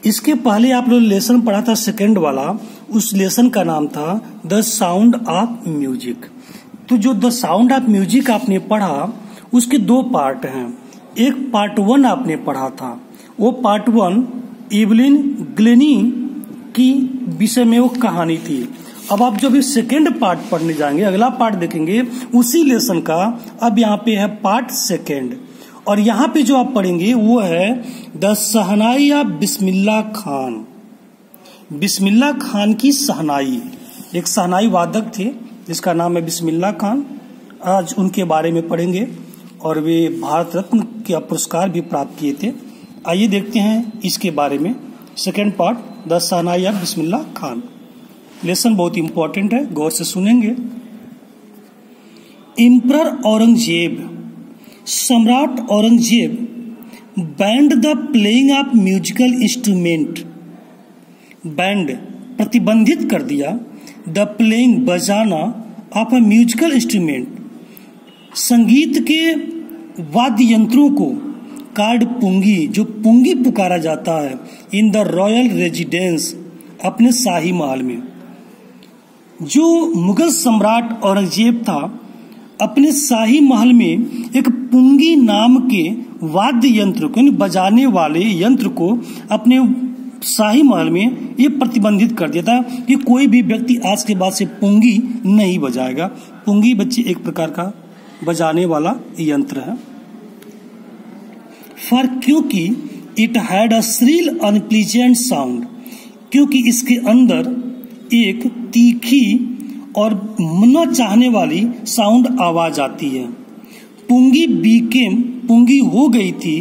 इसके पहले आप लोग लेसन पढ़ा था सेकंड वाला, उस लेसन का नाम था द साउंड ऑफ म्यूजिक। तो जो द साउंड ऑफ म्यूजिक आपने पढ़ा उसके दो पार्ट हैं। एक पार्ट 1 आपने पढ़ा था, वो पार्ट 1 इवलिन ग्लेनी की विषय में वो कहानी थी। अब आप जब इस सेकेंड पार्ट पढ़ने जाएंगे, अगला पार्ट देखेंगे उसी लेसन का, अब यहाँ पे है पार्ट 2 और यहाँ पे जो आप पढ़ेंगे वो है the shehnai of Bismillah Khan. Bismillah Khan की शहनाई, एक शहनाई वादक थे जिसका नाम है बिस्मिल्लाह खान। आज उनके बारे में पढ़ेंगे और वे भारत रत्न का पुरस्कार भी प्राप्त किए थे। आइए देखते हैं इसके बारे में। Second part the shehnai of Bismillah Khan. Lesson बहुत इंपॉर्टेंट है, गौर से सुनेंगे। एम्परर औरंगजेब, सम्राट Aurangzeb band the playing of musical instrument, band प्रतिबंधित कर दिया, द प्लेइंग बजाना ऑफ अ म्यूजिकल इंस्ट्रूमेंट, संगीत के वाद्य यंत्रों को, कार्ड पुंगी, जो पुंगी पुकारा जाता है, इन द रॉयल रेजिडेंस, अपने शाही महल में। जो मुगल सम्राट औरंगजेब था अपने शाही महल में एक पुंगी नाम के वाद्य यंत्र को, यानी बजाने वाले यंत्र को अपने शाही महल में ये प्रतिबंधित कर दिया था कि कोई भी व्यक्ति आज के बाद से पुंगी नहीं बजाएगा। पुंगी बच्चे एक प्रकार का बजाने वाला यंत्र है। फॉर क्योंकि it had a Srila unpleasant sound, क्योंकि इसके अंदर एक तीखी और न चाहने वाली साउंड आवाज आती है। पुंगी बीकेम, पुंगी हो गई थी,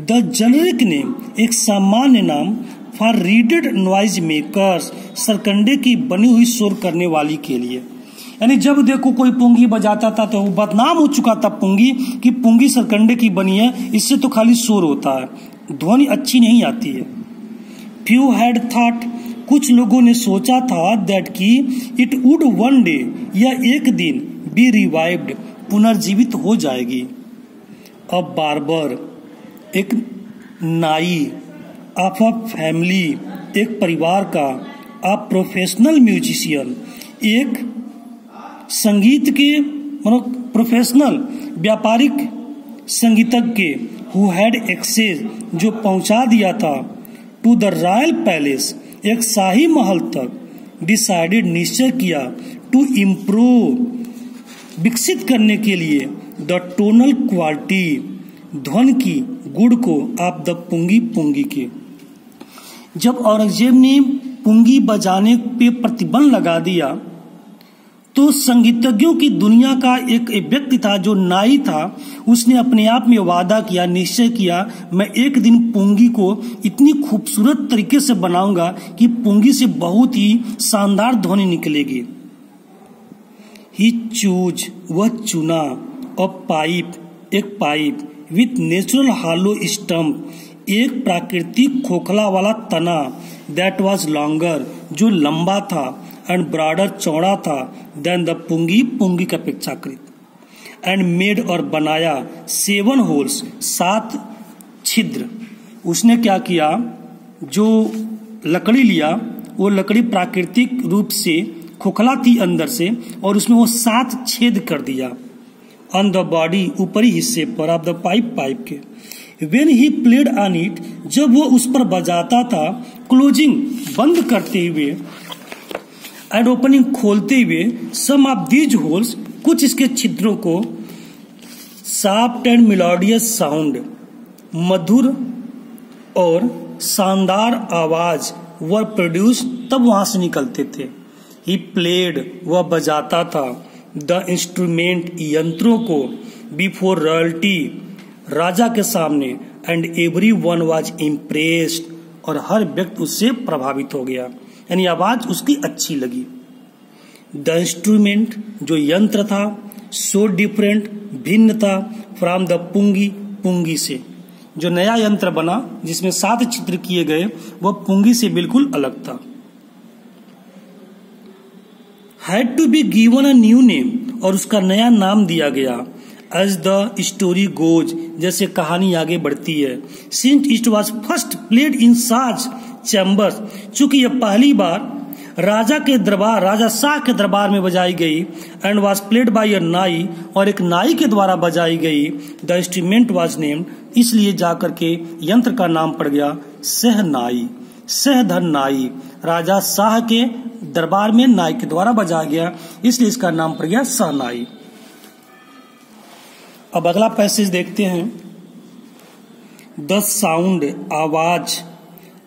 द जेनेरिक नेम, एक सामान्य नाम, फॉर रीडेड नॉइज मेकर्स, सरकंडे की बनी हुई शोर करने वाली के लिए। यानी जब देखो कोई पुंगी बजाता था तो वो बदनाम हो चुका था पुंगी कि पुंगी सरकंडे की बनी है, इससे तो खाली शोर होता है, ध्वनि अच्छी नहीं आती है। फ्यू हैड थॉट, कुछ लोगों ने सोचा था दैट कि इट वुड वन डे, यह एक दिन, बी रिवाइव्ड, पुनर्जीवित हो जाएगी। अब बार्बर, एक नाई, ऑफ अ फैमिली, एक परिवार का, अ प्रोफेशनल म्यूजिशियन, एक संगीत के प्रोफेशनल व्यापारिक संगीतज्ञ, हु हैड एक्सेस, जो पहुंचा दिया था, टू द रॉयल पैलेस, एक शाही महल तक, डिसाइडेड, निश्चय किया, टू इम्प्रूव, विकसित करने के लिए, द टोनल क्वालिटी, ध्वन की गुण को, ऑफ द पुंगी, पुंगी के। जब औरंगजेब ने पुंगी बजाने पे प्रतिबंध लगा दिया तो संगीतज्ञों की दुनिया का एक व्यक्ति था जो नाई था, उसने अपने आप में वादा किया, निश्चय किया, मैं एक दिन पुंगी को इतनी खूबसूरत तरीके से बनाऊंगा कि पुंगी से बहुत ही शानदार ध्वनि निकलेगी। ही चूज, वह चुना, अ पाइप, एक pipe, with natural hello stump, एक प्राकृतिक खोखला वाला तना, दैट वाज लॉन्गर, जो लंबा था, एंड ब्रॉडर, चौड़ा था, देन द पुंगी, पुंगी का अपेक्षाकृत, एंड मेड, और बनाया, 7 होल्स, 7 छिद्र। उसने क्या किया, जो लकड़ी लिया वो लकड़ी प्राकृतिक रूप से खोखला थी अंदर से, और उसमें वो 7 छेद कर दिया, ऑन द बॉडी, ऊपरी हिस्से पर, ऑफ द पाइप, पाइप के। When he played on it, जब वो उस पर बजाता था, क्लोजिंग, बंद करते हुए, एंड ओपनिंग, खोलते हुए, सम ऑफ दीज होल्स, कुछ इसके छिद्रों को, सॉफ्ट एंड मेलोडियस साउंड, मधुर और शानदार आवाज, वर प्रोड्यूस, तब वहां से निकलते थे। ही प्लेड, वह बजाता था, द इंस्ट्रूमेंट, यंत्रों को, बिफोर रॉयल्टी, राजा के सामने, and every one was impressed, और हर व्यक्ति उससे प्रभावित हो गया, यानी आवाज उसकी अच्छी लगी। द इंस्ट्रूमेंट, जो यंत्र था, सो डिफरेंट, भिन्न था, फ्रॉम द पुंगी, पुंगी से, जो नया यंत्र बना जिसमें 7 चित्र किए गए वह पुंगी से बिल्कुल अलग था। Had to be given a new name, और उसका नया नाम दिया गया, एज द स्टोरी गोज, जैसे कहानी आगे बढ़ती है। Since it was first played in साज चैम्बर्स। चूंकि यह पहली बार राजा के दरबार, राजा शाह के दरबार में बजाई गई एंड वाज प्लेड बाय अ नाई, और एक नाई के द्वारा बजाई गई, द इंस्ट्रूमेंट वाज नेम्ड, इसलिए जाकर के यंत्र का नाम पड़ गया सहनाई, सहधन नाई। राजा शाह के दरबार में नाई के द्वारा बजाया गया, इसलिए इसका नाम पड़ गया सहनाई। अब अगला पैसेज देखते हैं। द साउंड, आवाज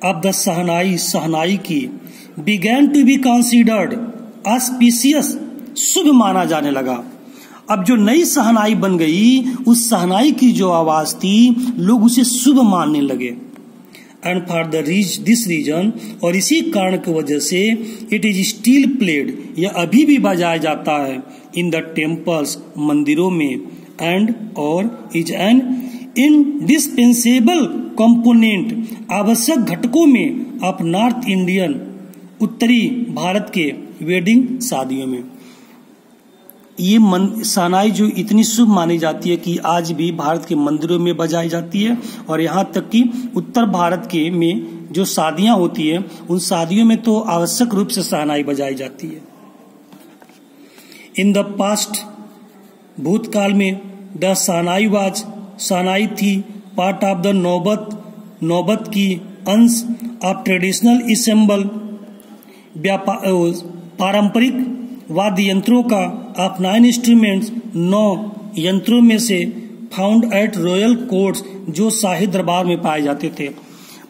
ऑफ द सहनाई, सहनाई की, began to be considered auspicious, शुभ माना जाने लगा। अब जो नई सहनाई बन गई, उस सहनाई की जो आवाज थी, लोग उसे शुभ मानने लगे। एंड फॉर दिस रीजन, और इसी कारण की वजह से, इट इज स्टिल प्लेड, यह अभी भी बजाया जाता है, इन द टेम्पल्स, मंदिरों में, एंड और इज एन इंडिस्पेंसेबल कंपोनेंट, आवश्यक घटकों में, ऑफ नॉर्थ इंडियन, उत्तरी भारत के वेडिंग, शादियों में। ये सहनाई जो इतनी शुभ मानी जाती है कि आज भी भारत के मंदिरों में बजाई जाती है, और यहाँ तक कि उत्तर भारत के में जो शादियां होती है, उन शादियों में तो आवश्यक रूप से सहनाई बजाई जाती है। इन द पास्ट, भूतकाल में, द सहनाई वाज, सहनाई थी, पार्ट ऑफ द नौबत, नौबत की अंश, ऑफ ट्रेडिशनल इसेंबल, पारंपरिक वाद्य यंत्रों का, ऑफ 9 इंस्ट्रूमेंट्स, 9 यंत्रों में से, फाउंड एट रॉयल कोर्ट्स, जो शाही दरबार में पाए जाते थे।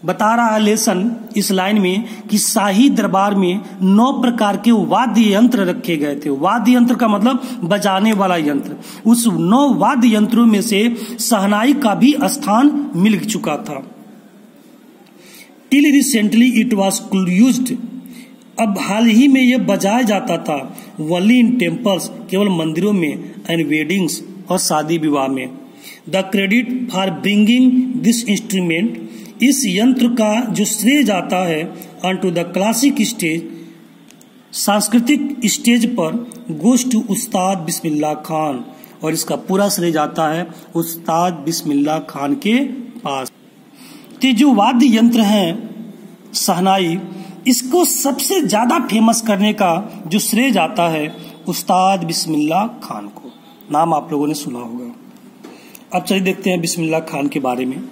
बता रहा है लेसन इस लाइन में कि शाही दरबार में 9 प्रकार के वाद्य यंत्र रखे गए थे। वाद्य यंत्र का मतलब बजाने वाला यंत्र। उस 9 वाद्य यंत्रों में से सहनाई का भी स्थान मिल चुका था। Till recently it was used, अब हाल ही में यह बजाया जाता था, ओनली इन टेम्पल्स, केवल मंदिरों में, एंड वेडिंग्स, और शादी विवाह में। The credit for bringing this instrument, इस यंत्र का जो श्रेय जाता है on to the classic stage, सांस्कृतिक स्टेज पर, गोज टू उस्ताद बिस्मिल्लाह खान, और इसका पूरा श्रेय जाता है उस्ताद बिस्मिल्लाह खान के पास। तो जो वाद्य यंत्र है सहनाई, इसको सबसे ज्यादा फेमस करने का जो श्रेय जाता है उस्ताद बिस्मिल्लाह खान को। नाम आप लोगों ने सुना होगा। अब चलिए देखते हैं बिस्मिल्लाह खान के बारे में।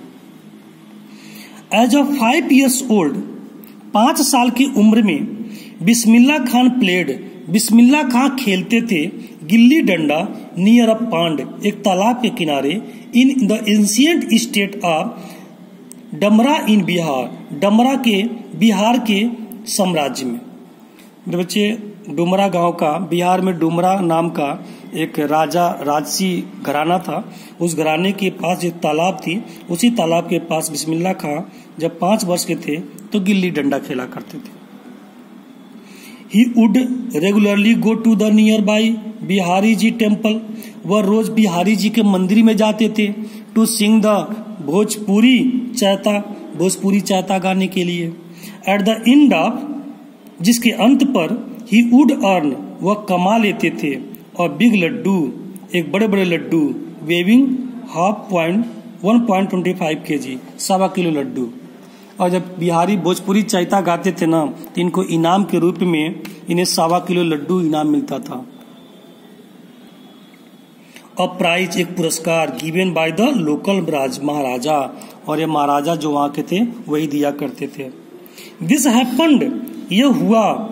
एज ऑफ 5 years ओल्ड, 5 साल की उम्र में बिस्मिल्लाह खान प्लेड, बिस्मिल्लाह खान खेलते थे गिल्ली डंडा, नियर अ पांड, एक तालाब के किनारे, in the ancient state of Dumra in Bihar, Dumra के बिहार के साम्राज्य में। मेरे बच्चे, डुमरा गांव का, बिहार में डुमरा नाम का एक राजा, राजसी घराना था। उस घराने के पास जो तालाब थी, उसी तालाब के पास बिस्मिल्लाह खां जब 5 वर्ष के थे तो गिल्ली डंडा खेला करते थे। He would regularly go to the nearby Bihari ji temple, वह रोज बिहारी जी के मंदिर में जाते थे, to sing the Bhojpuri chaita, Bhojpuri चैता गाने के लिए। एट द एंड ऑफ, जिसके अंत पर, ही वुड अर्न, वह कमा लेते थे, और बिग लड्डू, एक बड़े बड़े लड्डू, वेविंग 1.25 kg, 1.25 किलो लड्डू। और जब बिहारी भोजपुरी चैता गाते थे ना, तो इनको इनाम के रूप में इन्हें 1.25 किलो लड्डू इनाम मिलता था। अ प्राइज, एक पुरस्कार, गिवन बाय द लोकल महाराजा, और ये महाराजा जो वहां के थे वही दिया करते थे। दिस हैपेंड, यह हुआ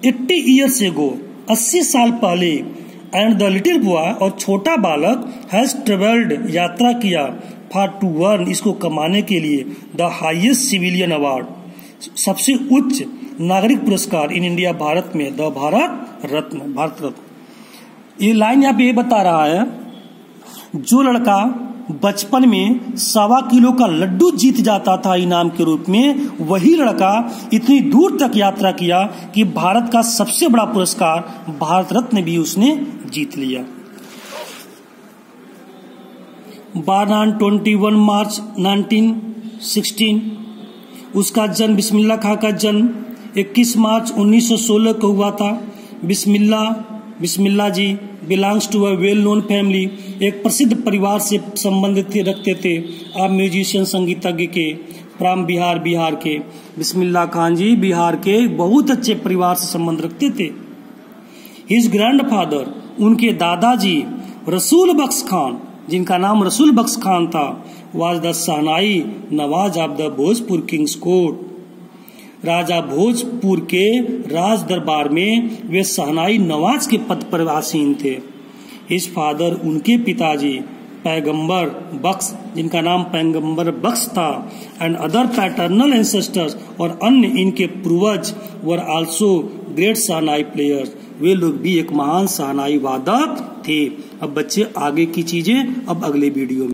80 years ago, 80 साल पहले। एंड द लिटिल बॉय, और छोटा बालक, हैज ट्रेवल्ड, यात्रा किया, फॉर टू अर्न, इसको कमाने के लिए, द हाईएस्ट सिविलियन अवार्ड, सबसे उच्च नागरिक पुरस्कार इन इंडिया, भारत में, द भारत रत्न, भारत रत्न। ये लाइन यहाँ पे ये बता रहा है, जो लड़का बचपन में 1.25 किलो का लड्डू जीत जाता था इनाम के रूप में, वही लड़का इतनी दूर तक यात्रा किया कि भारत का सबसे बड़ा पुरस्कार भारत रत्न भी उसने जीत लिया। born on 21 मार्च 1916, उसका जन्म, बिस्मिल्लाह खां का जन्म 21 मार्च 1916 को हुआ था। Bismillah ji belongs to a well known family, एक प्रसिद्ध परिवार से संबंधित रखते थे। आप म्यूजिशियन, संगीतज्ञ के। फ्रॉम बिहार, बिहार के बिस्मिल्लाह खान जी बिहार के बहुत अच्छे परिवार से संबंध रखते थे। हिज ग्रैंडफादर, उनके दादाजी रसूल बख्श खान, जिनका नाम रसूल बख्श खान था, वाज द शहनाई नवाज of the Bhojpur kings court. राजा भोजपुर के राज दरबार में वे शहनाई नवाज के पद पर आसीन थे। हिज फादर, उनके पिताजी पैगंबर बख्श, जिनका नाम पैगंबर बख्श था, एंड अदर पैटर्नल एंसेस्टर्स, और अन्य इनके पूर्वज were also great shehnai players, वे लोग भी एक महान शहनाई वादक थे। अब बच्चे आगे की चीजें अब अगले वीडियो में